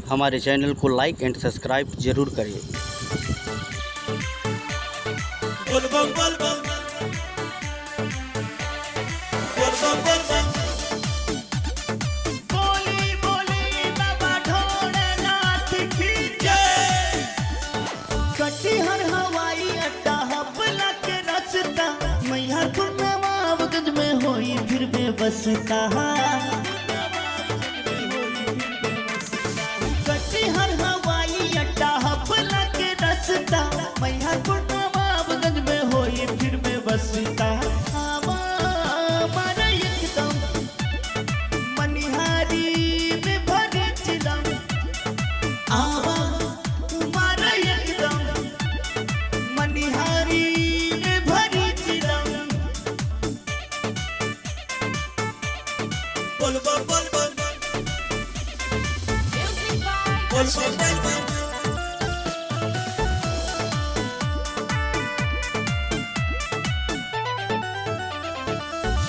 हमारे चैनल को लाइक and subscribe जरूर करिए। कटिहार हवाई अड्डा हबला के रास्ता मैहरपुर नवाबगंज में होई फिर बेबसता। कटिहार हवाई अड्डा हबला के रास्ता मैहरपुर नवाबगंज में होई फिर बेबसता। हवा मारा एकदम मनिहारी में भरे चिलम। आवा मारा एकदम मनिहारी में भरी चिलम। बोल बोल बोल बोल बोल बोल बोल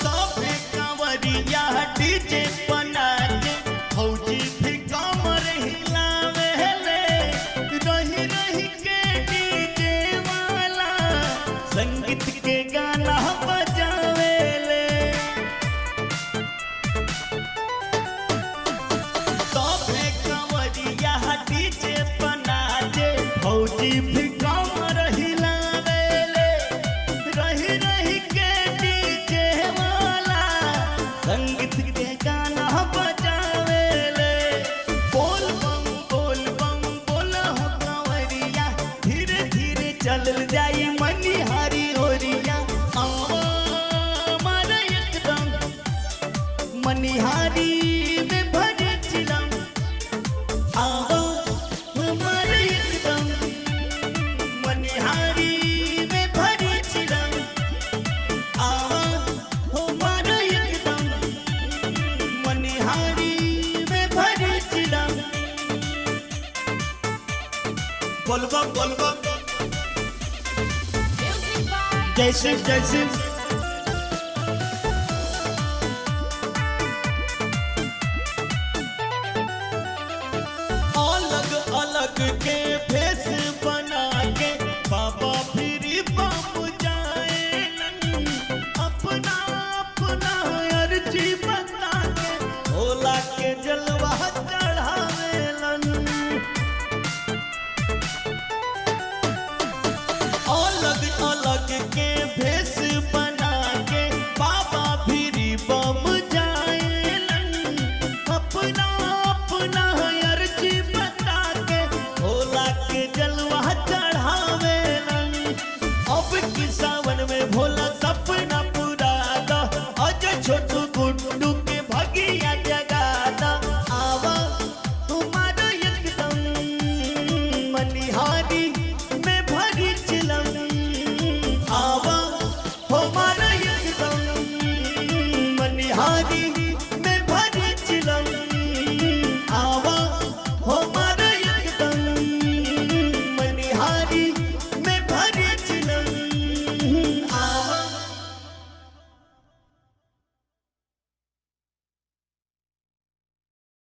सबे कांवरिया डीजे बना के फौजी भी कमर हिलावेले। रही रही के डीजे वाला संगीत के गाना बजावेले। सबे कांवरिया डीजे बना के फौजी भी कमर हिलावेले। रही रही के डीजे वाला संगीत के गाना बजावेले। बोल बम बोल हो कांवरिया धीरे धीरे चल जाई मनिहारी ओरिया। मारा एकदम मनिहारी में भरे चिलम। मारा एकदम मनिहारी में भरे चिलम। मारा एकदम मनिहारी में भरे चिलम। बोल बम जय शिव जय शिव।